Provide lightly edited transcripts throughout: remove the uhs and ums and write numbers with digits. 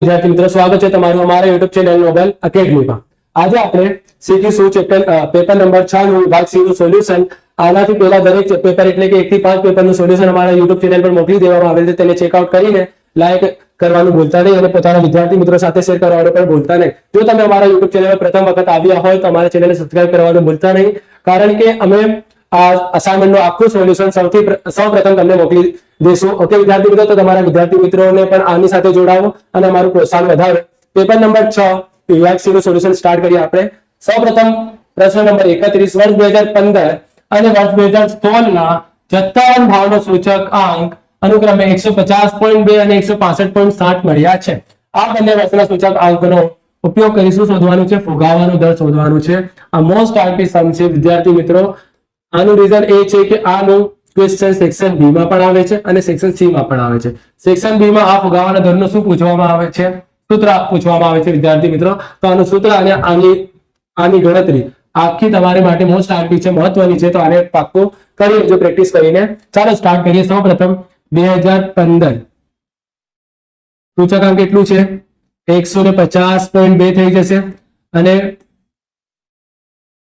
વિદ્યાર્થી મિત્રો, સ્વાગત છે તમારું અમારા YouTube ચેનલ નોબેલ એકેડમીમાં। આજે આપણે શીખીશું પેપર નંબર 6 નું વિભાગ સી નું સોલ્યુશન। આનાથી પહેલા દરેક પેપર એટલે કે 1 થી 5 પેપરનું સોલ્યુશન અમારા YouTube ચેનલ પર મોકલી દેવામાં આવેલ છે। તેને ચેકઆઉટ કરીને લાઈક કરવાનું ભૂલતા નહીં અને પોતાના વિદ્યાર્થી મિત્રો સાથે શેર કરવાનું પણ ભૂલતા નહીં। જો તમે અમારા YouTube ચેનલ પર પ્રથમ વખત આવ્યા હોય તો અમારા ચેનલને સબસ્ક્રાઇબ કરવાનું ભૂલતા નહીં, કારણ કે અમે આ અસાઇનમેન્ટનું આખું સોલ્યુશન સૌપ્રથમ તમને મોકલી દેશું। ઓકે વિદ્યાર્થી મિત્રો, તો તમારા વિદ્યાર્થી મિત્રોને પણ આની સાથે જોડાવો અને અમારું પ્રોત્સાહન વધારો। પેપર નંબર 6 વિભાગ સી નું સોલ્યુશન સ્ટાર્ટ કરીએ આપણે। સૌપ્રથમ પ્રશ્ન નંબર 31, વર્ષ 2015 અને વર્ષ 2016 ના જથ્થાબંધ ભાવનો સૂચક આંક અનુક્રમે 150.2 અને 165.7 મળ્યા છે। આ બંને વર્ષના સૂચક આંકનો ઉપયોગ કરીશું શોધવાનું છે ફુગાવાનો દર શોધવાનું છે। આ મોસ્ટ આઈપી સમ છે વિદ્યાર્થી મિત્રો। આનું રીઝન એ છે કે આનું ક્વેશ્ચન સેક્શન બી માં પણ આવે છે અને સેક્શન સી માં પણ આવે છે। સેક્શન બી માં આ ફુગાવાના દરનો શું પૂછવામાં આવે છે? સૂત્ર પૂછવામાં આવે છે વિદ્યાર્થી મિત્રો। તો આનું સૂત્ર અને આની ગણતરી આખી તમારી માટે મોસ્ટ આઈપી છે, મહત્વની છે, તો આને પાક્કું કરી લેજો પ્રેક્ટિસ કરીને। ચાલો સ્ટાર્ટ કરીએ। સૌપ્રથમ 2015 સૂચકાંક કેટલું છે? 150.2 થઈ જશે અને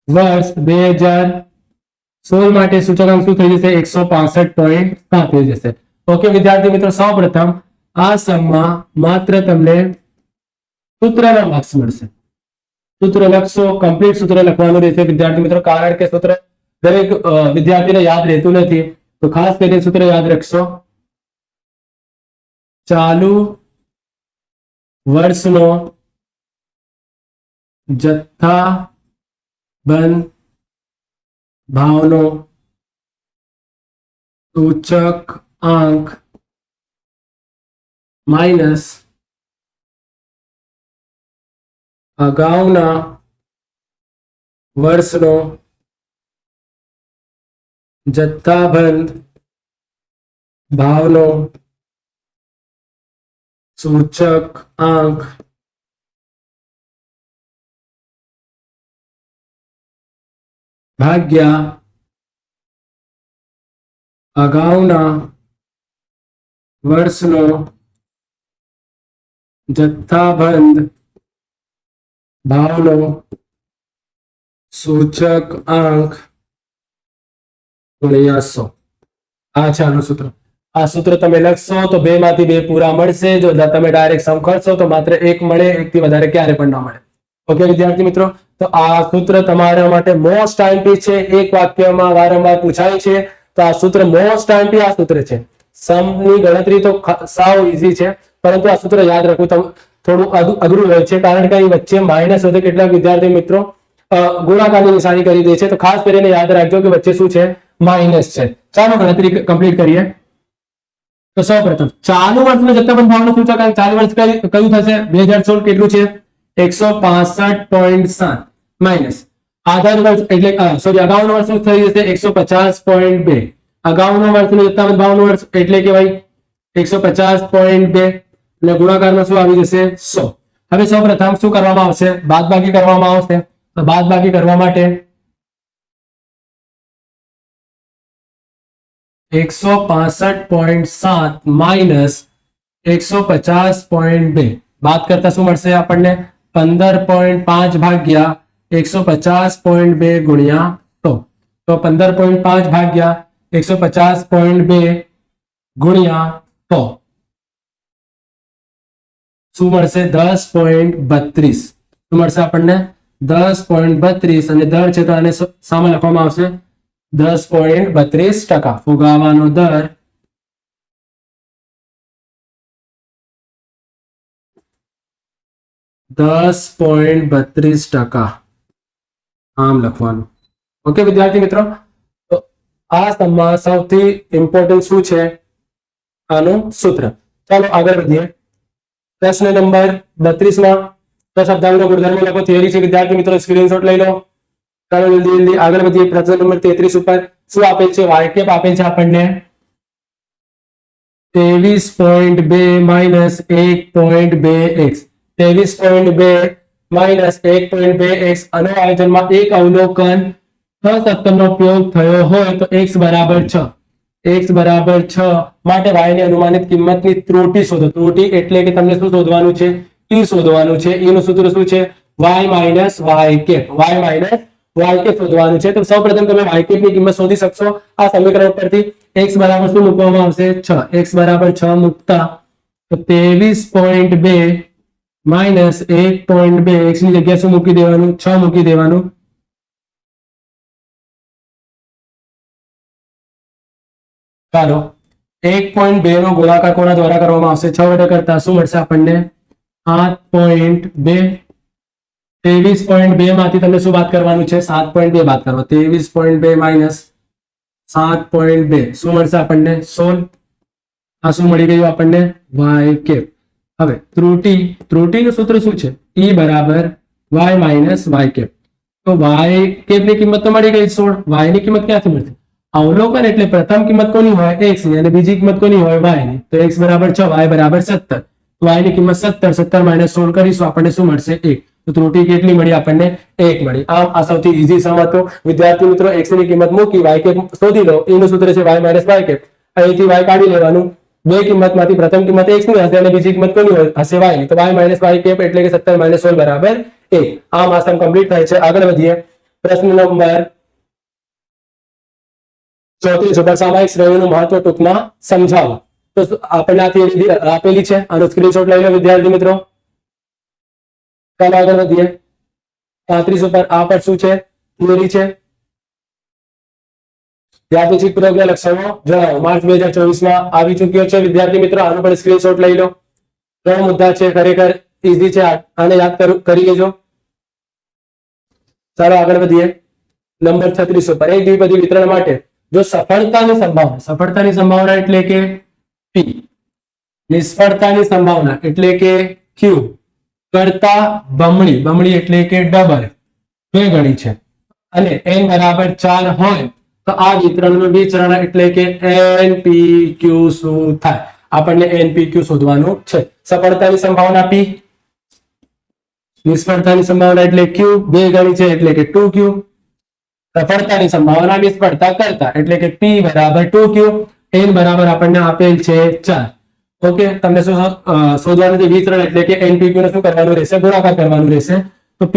વર્ષ 2016 માટે સૂચકાંક શું થઈ જશે? 165.7 થઈ જશે। ઓકે વિદ્યાર્થી મિત્રો, સૌપ્રથમ આ સમમાં માત્ર તમને સૂત્રના માર્ક્સ મળશે। સૂત્ર લખશો, કમ્પ્લીટ સૂત્ર લખવાનું રહેશે વિદ્યાર્થી મિત્રો, કારણ કે સૂત્ર દરેક વિદ્યાર્થીને યાદ રહેતું નથી, તો ખાસ કરીને સૂત્ર યાદ રાખશો। ચાલુ વર્ષનો જથ્થાબંધ ભાવનો સૂચક આંક માઇનસ અગાઉના વર્ષનો જથ્થાબંધ ભાવનો સૂચક આંક ભાગ્યા અગાઉના વર્ષનો જથ્થાબંધ ભાવનો સૂચક આંક ગુણ્યા 100। આ છે આનું સૂત્ર। આ સૂત્ર તમે લખશો તો 2 માંથી 2 પૂરા મળશે। જો તમે ડાયરેક્ટ સમ કરશો તો માત્ર 1 મળે, 1 થી વધારે ક્યારે પણ ના મળે। ઓકે વિદ્યાર્થી મિત્રો, તો આ સૂત્ર તમારા માટે મોસ્ટ આઈપી છે, એક વાક્યમાં વારંવાર પૂછાય છે, તો આ સૂત્ર મોસ્ટ આઈપી આ સૂત્ર છે। સમની ગણતરી તો સાવ ઈઝી છે, પરંતુ આ સૂત્ર યાદ રાખવું થોડું અઘરું હોય છે, કારણ કે અહીં વચ્ચે માઇનસ હોય તો કેટલાક વિદ્યાર્થી મિત્રો ગુણાકારની નિશાની કરી દે છે, તો ખાસ કરીને યાદ રાખજો કે વચ્ચે શું છે? માઇનસ છે। ચાલો ગણતરી કમ્પ્લીટ કરીએ। તો સૌપ્રથમ ચાલુ વર્ષનો જથ્થાબંધ ભાવનો સૂચકાંક ચાલુ વર્ષ કયું થશે? 2016 કેટલું છે? 165.7 માઇનસ આધાર વર્ષ એટલે અગાઉનું વર્ષ થઈ જશે 150.2। અગાઉના વર્ષનો જથ્થાબંધ ભાવનો વર્ષ એટલે કે ભાઈ 150.2 અને ગુણાકારમાં શું આવી જશે? 100। હવે સૌપ્રથમ શું કરવામાં આવશે? બાદબાકી કરવામાં આવશે। તો બાદબાકી કરવા માટે 165.7 માઇનસ 150.2 બાદ કરતા શું મળશે આપણને? 15.5 ભાગ્યા 150.2 ગુણ્યા 100। તો 15.5 ભાગ્યા 150.2 ગુણ્યા 100 શું મળશે? 10.32। શું મળશે આપણને? 10.32 અને દર છે તો આને સામે લખવામાં આવશે 10.32%। ફુગાવાનો દર 10.32%, આમ લખવાનું। ઓકે વિદ્યાર્થી મિત્રો, તો આ સમમાં સૌથી ઇમ્પોર્ટન્ટ શું છે? આનું સૂત્ર। ચાલો આગળ વધીએ। પ્રશ્ન નંબર 32 માં શબ્દાંકનો ગુણધર્મ લખો, થિયરી છે વિદ્યાર્થી મિત્રો, સ્ક્રીનશોટ લઈ લો। ચાલો જલ્દી આગળ વધીએ। પ્રશ્ન નંબર 33 ઉપર શું આપેલ છે? વાક્ય આપેલ છે આપણને 23.2 માઇનસ 1.2x। 23.2 માઇનસ 1.2x આનો આયોજનમાં એક અવલોકન 6 સપ્તમનો ઉપયોગ થયો હોય તો x બરાબર 6। x બરાબર 6 માટે y ની અનુમાનિત કિંમતની ત્રુટિ શોધો. ત્રુટિ એટલે કે તમને શું શોધવાનું છે? e શોધવાનું છે. e નું સૂત્ર શું છે? y minus y cap. y minus y cap શોધવાનું છે. તો સૌપ્રથમ તમે y કેપ ની કિંમત શોધી શકશો આ સમીકરણ પરથી. x બરાબર શું મૂકવામાં આવશે? 6. x બરાબર 6 મૂકતા તો 23.2 માઇનસ 1.2 x ની જગ્યાએ શું મૂકી દેવાનું? 6 મૂકી દેવાનું. ચાલો 1.2 નો ગુણાકાર કોના દ્વારા કરવામાં આવશે? 6 વડે કરતા શું મળશે આપણને? 7.2. 23.2 માંથી તમને શું બાદ કરવાનું છે? 7.2 બાદ કરો. 23.2 માઇનસ 7.2 શું મળશે આપણને? 16. આ શું મળી ગયું આપણને? y cap. હવે ત્રુટિનું સૂત્ર શું છે? e બરાબર y માઇનસ y કેપ. તો y કેપ ની કિંમત તો મળી ગઈ 16. y ની કિંમત ક્યાંથી મળશે? અવલોકન એટલે પ્રથમ કિંમત કોની હોય? x ની, અને બીજી કિંમત કોની હોય? y ની. તો x બરાબર 6, y બરાબર 17. તો y ની કિંમત 17, 17 માઇનસ 16 કરીશું આપણને શું મળશે? 1. તો ત્રુટિ કેટલી મળી આપણને? 1 મળી. આમ આ સૌથી ઈઝી સમ હતો. વિદ્યાર્થી મિત્રો x ની કિંમત મૂકી y કેપ શોધી લો. e નું સૂત્ર છે y માઇનસ y કેપ. અહીંથી y કાઢી લેવાનું. બે કિંમતમાંથી પ્રથમ કિંમત x ની હશે અને બીજી કિંમત કોની હશે? y ની. તો y માઇનસ y કેપ એટલે કે 17 માઇનસ 16 બરાબર 1. આમ આ સમ કમ્પ્લીટ થાય છે. આગળ વધીએ. પ્રશ્ન નંબર 34 ઉપર સામાયિક શ્રેણીનું મહત્વ ટૂંકમાં સમજાવો. તો આપણને આ થિયરી આપેલી છે. આનો સ્ક્રીનશોટ લઈ લો વિદ્યાર્થી મિત્રો. ચાલો આગળ વધીએ. 35 ઉપર આ પર શું છે? થિયરી છે. યાદચ્છિક પ્રયોગના લક્ષણો જણાવો. માર્ચ 2024 માં આવી ચૂક્યો છે વિદ્યાર્થી મિત્રો. આનો પણ સ્ક્રીનશોટ લઈ લો. 3 મુદ્દા છે, ખરેખર ઈઝી છે. આને યાદ કરી લેજો. ચાલો આગળ વધીએ. નંબર 36 ઉપર એક દ્વિપદી વિતરણ માટે જો સફળતાની સંભાવના એટલે કે p, નિષ્ફળતાની સંભાવના એટલે કે q કરતા બમણી એટલે કે ડબલ 2 ગણી છે અને n બરાબર 4 હોય તો આ વિતરણનું વિચરણ એટલે કે npq શું થાય? આપણને npq શોધવાનું છે. સફળતાની સંભાવના p, નિષ્ફળતાની સંભાવના એટલે q 2 ગણી છે એટલે કે 2q. સફળતાની સંભાવના નિષ્ફળતા કરતા એટલે કે p બરાબર 2q. n બરાબર આપણને આપેલ છે 4. ઓકે, તમને શું શોધવાનું છે? વિતરણ એટલે કે npq ને શું કરવાનું રહેશે? ગુણાકાર કરવાનું રહેશે. તો p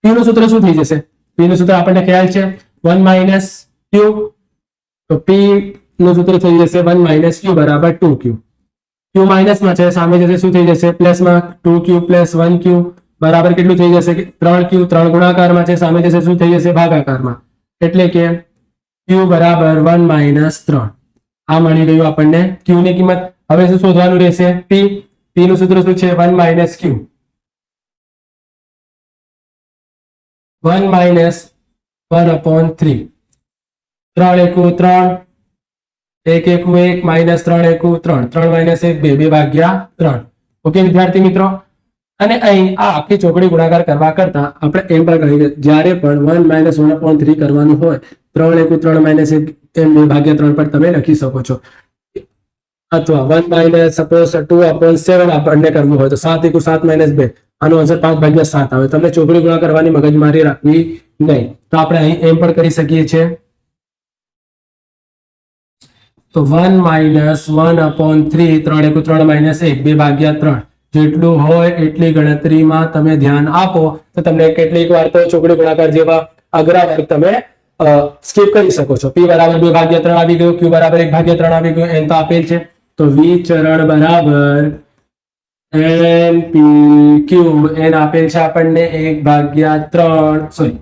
નું સૂત્ર શું થઈ જશે? p નું સૂત્ર આપણને ખ્યાલ છે 1 માઇનસ q. તો p નું સૂત્ર થઈ જશે 1 માઇનસ q બરાબર 2q. q માઇનસ માં છે, સામે જશે શું થઈ જશે? પ્લસ માં 2q પ્લસ 1q બરાબર કેટલું થઈ જશે? 3q. 3 ગુણાકારમાં છે, સામે જશે શું થઈ જશે? ભાગાકારમાં. એટલે કે q બરાબર 1 માઇનસ 3. આ મળી ગયું આપણને q ની કિંમત. હવે શું શોધવાનું રહેશે? p. p નું સૂત્ર શું છે? 1 minus q. 1 minus 1/3. 3 એકુ 3, 1 એકુ 1 minus 3 એકુ 3. 3 minus 1 2 2/3. Okay વિદ્યાર્થી મિત્રો. અને અહીં આ આખી ચોકડી ગુણાકાર કરવા કરતા આપણે એમ પણ કહીએ જ્યારે પણ 1 માઇનસ 1/3 કરવાનું હોય 3 એકુ 3 માઇનસ 1 એમ 2/3 પર તમે લખી શકો છો. અથવા 1 માઇનસ સપોઝ 2/7 આપણને કરવું હોય તો 7 એકુ 7 માઇનસ 2. આનો આન્સર 5/7 આવે. તમને ચોકડી ગુણાકાર કરવાની મગજમારી રાખવી નહીં. તો આપણે અહીં એમ પણ કરી શકીએ છીએ. તો 1 માઇનસ 1/3 3 એકુ 3 માઇનસ 1 2/3 જેટલું હોય એટલી ગણતરીમાં તમે ધ્યાન આપો તો તમને કેટલીક વાર તો ચોકડી ગુણાકાર જેવા અઘરા વર્ગ તમે સ્કીપ કરી શકો છો. p બરાબર 2/3 આવી ગયું, q બરાબર 1/3 આવી ગયું, n તો આપેલ છે. તો વિચરણ બરાબર npq. n આપેલ છે આપણને 1/3 સોરી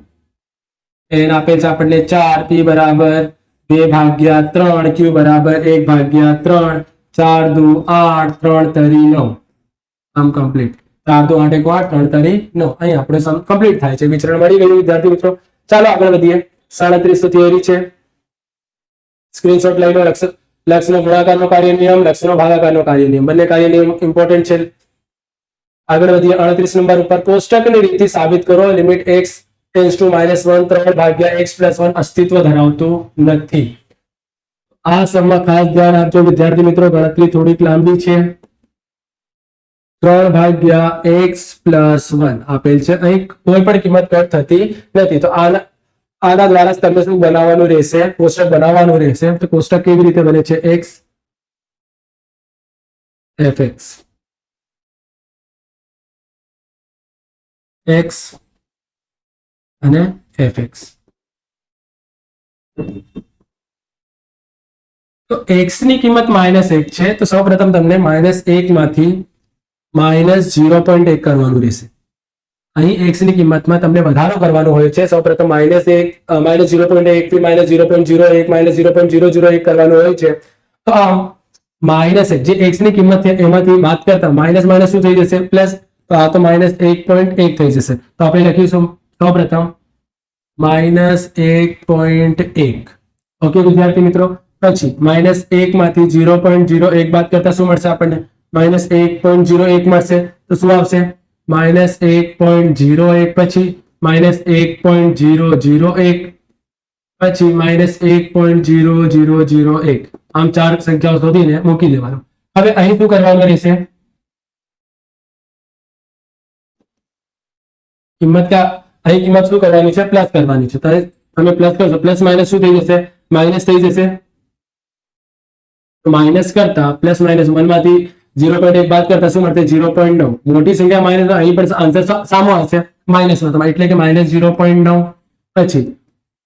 n આપેલ છે આપણને 4, p બરાબર 2/3, q બરાબર 1/3, 4 દુ 8, 3 તરી 9. આમ કમ્પ્લીટ. 4 દુ 8 1 8, 3 તરી 9. અહીં આપણે સમ કમ્પ્લીટ થાય છે. વિચરણ મળી ગયું વિદ્યાર્થી મિત્રો. ચાલો આગળ વધીએ. 37 થિયરી છે. સ્ક્રીનશોટ લઈ લો. લક્ષનો ગુણાકારનો કાર્ય નિયમ, લક્ષનો ભાગાકારનો કાર્ય નિયમ, બંને કાર્ય નિયમ ઇમ્પોર્ટન્ટ છે. આગળ વધીએ. 38 નંબર ઉપર કોષ્ટકની રીતથી સાબિત કરો limit x tends to -1 3/x+1 અસ્તિત્વ ધરાવતું નથી. આ સમમાં ખાસ ધ્યાન આપજો વિદ્યાર્થી મિત્રો. ગણતરી થોડીક લાંબી છે. 3/x+1 આપેલ છે. અહીં કોઈ પણ કિંમત કટ થતી નથી. તો આના દ્વારા તમને શું બનાવવાનું રહેશે? કોષ્ટક બનાવવાનું રહેશે. તો કોષ્ટક કેવી રીતે બને છે? x fx x અને fx. તો x ની કિંમત -1 છે, તો સૌપ્રથમ તમને -1 માંથી -0.1 કરવાનું રહેશે. અહીં x ની કિંમતમાં તમને વધારો કરવાનો હોય છે. સૌપ્રથમ -1 -0.1 થી -0.01 -0.001 કરવાનું હોય છે. તો આમ -1 જે x ની કિંમત છે એમાંથી બાદ કરતા માઇનસ માઇનસ શું થઈ જશે? પ્લસ. તો આ તો -1.1 થઈ જશે. તો આપણે લખીશું સૌપ્રથમ -1.1. ઓકે વિદ્યાર્થી મિત્રો. પછી -1 માંથી 0.01 બાદ કરતા શું મળશે આપણને? -1.01 મળશે. તો શું આવશે? -1.01 પછી -1.001 પછી -1.0001. આમ 4 સંખ્યાઓ શોધીને મૂકી દેવાનું. હવે અહીં શું કરવાનું રહેશે? અહીં કિંમત શું કરવાની છે? પ્લસ કરવાની છે. તમે પ્લસ કરશો, પ્લસ માઇનસ શું થઈ જશે? માઇનસ થઈ જશે. માઇનસ કરતા પ્લસ -1 માંથી 0.1 બાદ કરતા શું મળશે? 0.9. મોટી સંખ્યા માઇનસ, અહીં પણ આન્સર સામો આવશે માઇનસમાં, એટલે કે -0.9. પછી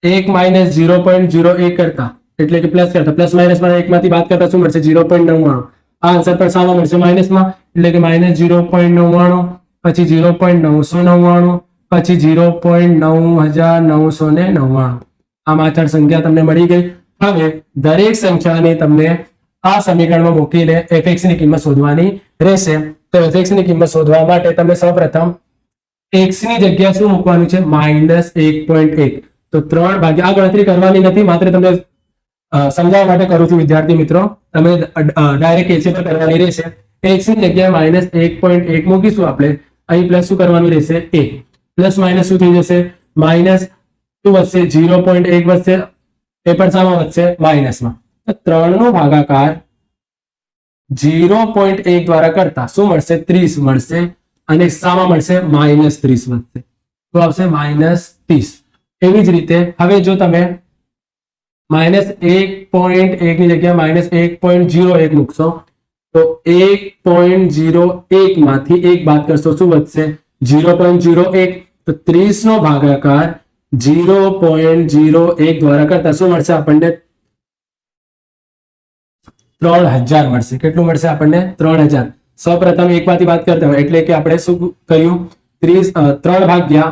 1 - 0.01 કરતા એટલે કે પ્લસ કરતા પ્લસ માઇનસમાં 1 માંથી બાદ કરતા શું મળશે? 0.99. આ આન્સર પણ સામો મળશે માઇનસમાં, એટલે કે -0.99. પછી 0.999 પછી 0.9999. આમ આ 4 સંખ્યા તમને મળી ગઈ. હવે દરેક સંખ્યાને તમને આ સમીકરણમાં મૂકીને fx ની કિંમત શોધવાની રહેશે. તો fx ની કિંમત શોધવા માટે તમે સૌપ્રથમ x ની જગ્યાએ શું મૂકવાનું છે? -1.1. તો 3 ભાગ્યા, આ ગણતરી કરવાની નથી, માત્ર તમને સમજાવવા માટે કરું છું વિદ્યાર્થી મિત્રો. તમે ડાયરેક્ટ એસી પર કરવાની રહેશે. x ની જગ્યાએ -1.1 મૂકીશું આપણે. અહીં પ્લસ શું કરવાનું રહેશે? a. પ્લસ માઇનસ શું થઈ જશે? માઇનસ શું વધશે? 0.1 વધશે. એ પણ શામાં વધશે? માઇનસમાં. 3 નો ભાગાકાર 0.1 દ્વારા કરતા શું મળશે? 30 મળશે. અને શામાં મળશે? -30 વધશે. તો આવશે -30. એવી જ રીતે હવે જો તમે -1.1 ની જગ્યાએ -1.01 મૂકશો તો 1.01 માંથી 1 બાદ કરશો શું વધશે? 0.01. તો 30 નો ભાગાકાર 0.01 દ્વારા કરતા શું મળશે આપણને? 3000 મળશે. કેટલું મળશે આપણને? 3000. સૌપ્રથમ 1 માંથી બાદ કરતા હોય એટલે કે આપણે શું કર્યું? 3 ભાગ્યા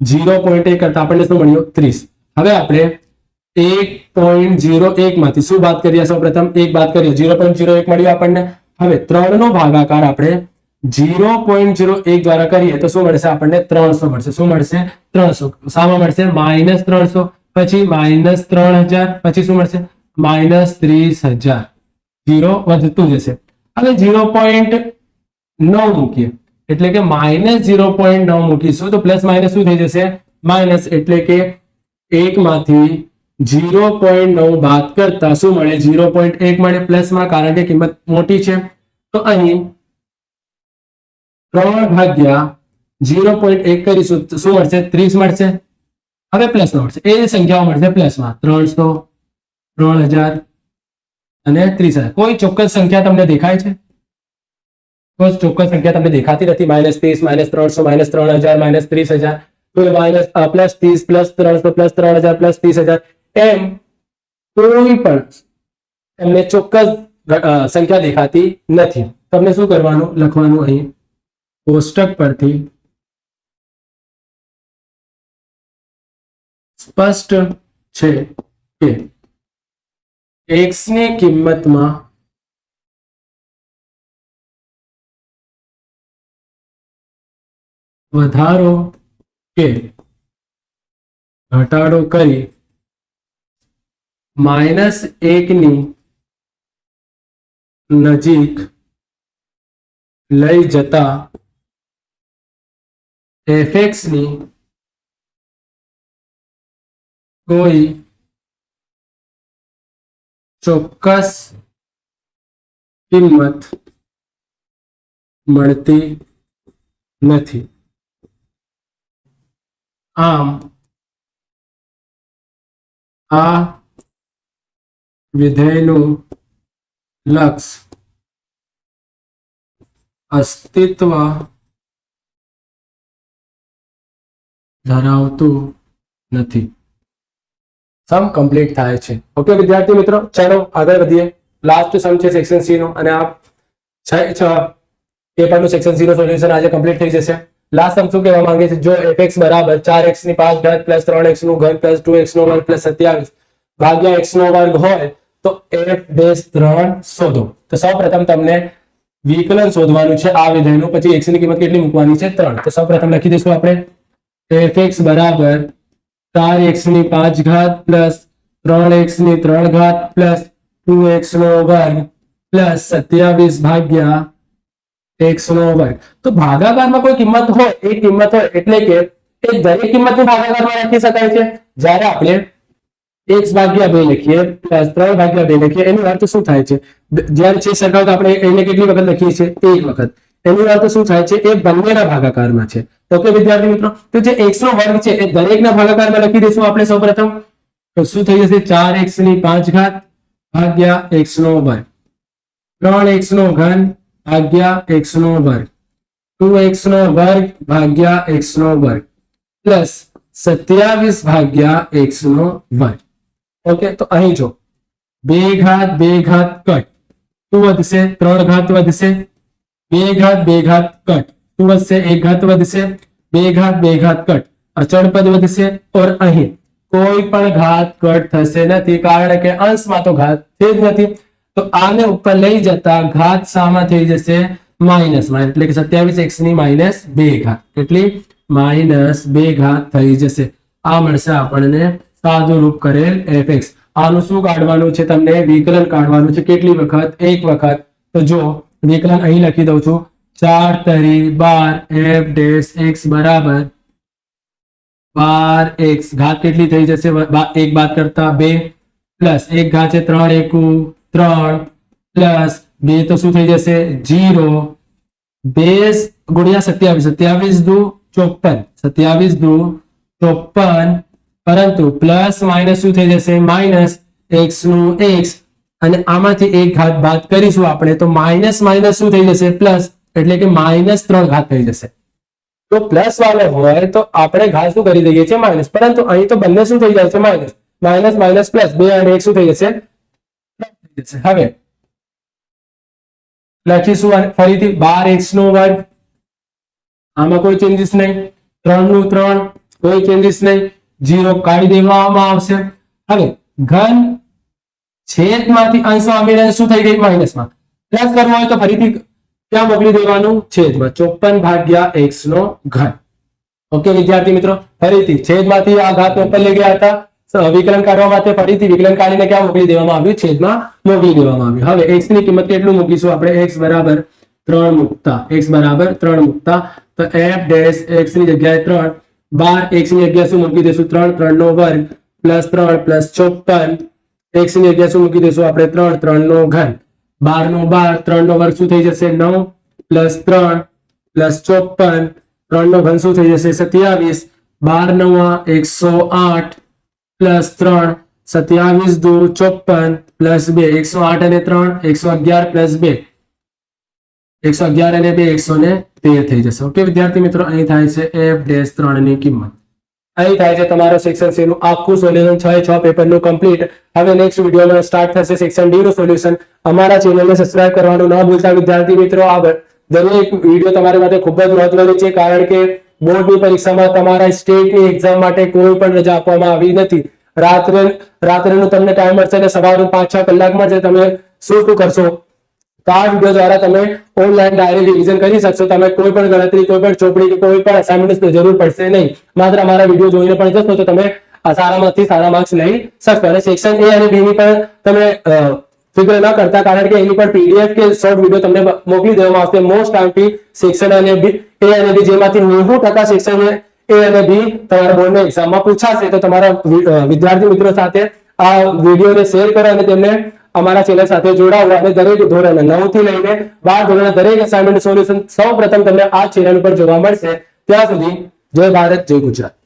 0.1 કરતા આપણને શું મળ્યું? 30. હવે આપણે 1.01 માંથી શું બાદ કરીએ? સૌપ્રથમ 1 બાદ કરીએ, 0.01 મળ્યું આપણને. હવે 3 નો ભાગાકાર આપણે 0.01 દ્વારા કરીએ તો શું મળશે આપણને? 300 મળશે. શું મળશે? 300. શામાં મળશે? -300. પછી -3000. પછી શું મળશે? -30,000. 0 વધતું જશે. હવે 0.9 મૂકીએ એટલે કે -0.9 મૂકીશું તો પ્લસ માઇનસ શું થઈ જશે? માઇનસ. એટલે કે 1 માંથી 0.9 બાદ કરતા શું મળે? 0.1 મળે પ્લસમાં, કારણ કે કિંમત મોટી છે. તો અહીં 3 ભાગ્યા 0.1 કરીશું તો શું મળશે? 30 મળશે. હવે પ્લસમાં મળશે. એ સંખ્યાઓ મળશે પ્લસમાં. 300, 3000 અને 30,000. કોઈ ચોક્કસ સંખ્યા તમને દેખાય છે? કોઈ ચોક્કસ સંખ્યા તમને દેખાતી નથી? -30, -300, -3000, -30,000. +30, +300, +3000, +30,000. એમ કોઈ પણ એમને ચોક્કસ સંખ્યા દેખાતી નથી. તમને શું કરવાનું? લખવાનું અહીં કોષ્ટક પરથી સ્પષ્ટ છે કે x ની કિંમતમાં વધારો કે ઘટાડો કરી -1 ની નજીક લઈ જતા fx ની કોઈ ચોક્કસ કિંમત મળતી નથી. આમ આ વિધેયનું લક્ષ અસ્તિત્વ ધરાવતું નથી. સમ કમ્પ્લીટ થાય છે. ઓકે વિદ્યાર્થી મિત્રો, ચાલો આગળ વધીએ. લાસ્ટ સમ છે સેક્શન સી નો, અને આ 6 પેપરનું સેક્શન સી નું સોલ્યુશન આજે કમ્પ્લીટ થઈ જશે. લાસ્ટ સમ શું કહેવા માંગે છે? જો fx બરાબર 4x ની 5 ઘાત પ્લસ 3x નું ઘન પ્લસ 2x નો વર્ગ પ્લસ 27 ભાગ્યા x નો વર્ગ હોય તો f'3 શોધો. તો સૌપ્રથમ તમને વિકલન શોધવાનું છે આ વિધેયનું, પછી x ની કિંમત કેટલી મૂકવાની છે? 3. તો સૌપ્રથમ લખી દઈશું આપણે fx બરાબર 4x ની 5 ઘાત પ્લસ 3x ની 3 ઘાત પ્લસ 2x નો વર્ગ પ્લસ 27 ભાગ્યા x નો વર્ગ. તો ભાગાકારમાં કોઈ કિંમત હોય, એ કિંમત હોય એટલે કે એ દરેક કિંમતને ભાગાકારમાં લખી શકાય છે. જ્યારે આપણે x ભાગ્યા 2 લખીએ પ્લસ 3 ભાગ્યા 2 લખીએ, એનો અર્થ શું થાય છે? જ્યારે છે સરખાવ તો આપણે એને કેટલી વખત લખીએ છીએ? એક વખત. એનો અર્થ શું થાય છે? એ બંનેના ભાગાકારમાં છે. ઓકે વિદ્યાર્થી મિત્રો, તો જે x નો વર્ગ છે એ દરેકના ભાગાકારમાં લખી દઈશું આપણે સૌપ્રથમ. તો શું થઈ જશે? 4x ની 5 ઘાત ભાગ્યા x નો વર્ગ, 3x નો ઘન ભાગ્યા x નો વર્ગ, 2x નો વર્ગ ભાગ્યા x નો વર્ગ પ્લસ 27 ભાગ્યા x નો વર્ગ. ઓકે, તો અહીં જો 2 ઘાત 2 ઘાત કટ, શું વધશે? 3 ઘાત વધશે, 2 ઘાત 2 ઘાત કટ, શું વધશે? 1 ઘાત વધશે, 2 ઘાત 2 ઘાત કટ, અચળ પદ વધશે. और અહીં કોઈ પણ ઘાત કટ થશે નથી, કારણ કે અંશમાં તો ઘાત છે જ નથી. તો આને ઉપર લઈ જતા ઘાત સામાં થઈ જશે? માઇનસમાં, એટલે કે 27x ની -2 ઘાત. કેટલી? -2 ઘાત થઈ જશે. આ મળશે આપણને સાદું રૂપ કરેલ fx. આનું શું કાઢવાનું છે? તમને વિકલન કાઢવાનું છે. કેટલી વખત? એક વખત. તો જો વિકલન અહીં લખી દઉં છું, 4 તરી 12 f' x બરાબર 12x. ઘાત કેટલી થઈ જશે? 1 બાદ કરતા 2 પ્લસ 1 ઘાત છે 3 એકુ 3 પ્લસ 2 તો શું થઈ જશે? 0 2 ગુણ્યા 27, 27 દુ 54, 27 દુ 54, પરંતુ પ્લસ માઇનસ શું થઈ જશે? માઇનસ x નું x, અને આમાંથી 1 ઘાત બાદ કરીશું આપણે તો માઇનસ માઇનસ શું થઈ જશે? પ્લસ, એટલે કે -3 ઘાત થઈ જશે. તો પ્લસ વાળો હોય તો આપણે ઘાત શું કરી દઈએ છીએ? માઇનસ. પરંતુ અહીં તો બંને શું થઈ જાય છે? માઇનસ. માઇનસ માઇનસ પ્લસ, 2 અને 1 શું થઈ જશે? હવે લખીશું ફરીથી 12x નો વર્ગ, આમાં કોઈ ચેન્જીસ નહીં, 3 નું 3 કોઈ ચેન્જીસ નહીં, 0 કાઢી દેવામાં આવશે. હવે ઘન છેદમાંથી અંશમાં આવીને શું થઈ ગઈ? માઇનસમાં. પ્લસ કરવું હોય તો ફરીથી ક્યાં મોકલી દેવાનું? છેદમાં. 54 ભાગ્યા x નો ઘન. ઓકે વિદ્યાર્થી મિત્રો, ફરીથી છેદમાંથી આ ઘાત ઉપર લઈ ગયા હતા, વિકલન કાઢવા માટે ફરીથી વિકલન કાઢીને ક્યાં મોકલી દેવામાં આવ્યું? છેદમાં મોકલી દેવામાં આવ્યું. હવે x ની કિંમત કેટલું મૂકીશું આપણે? x બરાબર 3 મૂકતા, x બરાબર 3 મૂકતા, તો f' x ની જગ્યાએ 3, 12 x ની જગ્યાએ શું મૂકી દઈશું? 3, 3 નો વર્ગ પ્લસ 3 પ્લસ 54, x ની જગ્યાએ શું મૂકી દઈશું આપણે? 3, 3 નો ઘન, 12 નો 12, 3 નો વર્ગ શું થઈ જશે? 9 પ્લસ 3 પ્લસ 54, 3 નો ઘન શું થઈ જશે? 27, 12 9 108 પ્લસ 3, 27 દુ 54 પ્લસ 2, 108 અને 3 111 પ્લસ 2, 111 અને 2 113 થઈ જશે. ઓકે વિદ્યાર્થી મિત્રો, અહીં થાય છે f'3 ની કિંમત. અહીં થાય છે તમારો સેક્શન સી નું આખું સોલ્યુશન 6 પેપરનું કમ્પ્લીટ. હવે નેક્સ્ટ વિડીયોમાં સ્ટાર્ટ થશે સેક્શન ડી નું સોલ્યુશન. અમારા ચેનલને સબસ્ક્રાઇબ કરવાનું ના ભૂલતા વિદ્યાર્થી મિત્રો. આ દરેક વિડીયો તમારા માટે ખૂબ જ મહત્વનો છે, કારણ કે બોર્ડની પરીક્ષામાં તમારા સ્ટેટની એક્ઝામ માટે કોઈ પણ રજા આપવામાં આવી નથી. રાત્રેનું તમને ટાઈમ મળશે અને સવારનું 5-6 કલાકમાં જે તમે શું કરશો, તો આ વિડીયો દ્વારા તમે ઓનલાઈન ડાયરેક્ટ રિવિઝન કરી શકશો. તમે કોઈ પણ ગણતરી, કોઈ પણ ચોપડી કે કોઈ પણ અસાઇનમેન્ટ જરૂર પડશે નહીં. માત્ર અમારા વિડીયો જોઈને પણ જશો તો તમે સારામાંથી સારા માર્ક્સ લઈ શકશો. અને સેક્શન એ અને બી ની પણ તમે ફિકર ન કરતા, કારણ કે એની પણ પીડીએફ કે શોર્ટ વિડીયો તમને મોકલી દેવામાં આવશે. મોસ્ટ આઈએમપી સેક્શન અને બી, એ અને બી, જેમાંથી 90% સેક્શન એ અને બી તમારા બોર્ડની એક્ઝામમાં પૂછાશે. તો તમારા વિદ્યાર્થી મિત્રો સાથે આ વિડીયોને શેર કરો અને તેમને અમારા ચેનલ સાથે જોડાવો, અને દરેક ધોરણ 9 થી લઈને 12 ધોરણ દરેક અસાઇનમેન્ટ સોલ્યુશન સૌપ્રથમ તમને આ ચેનલ ઉપર જોવા મળશે. ત્યાં સુધી જય ભારત, જય ગુજરાત.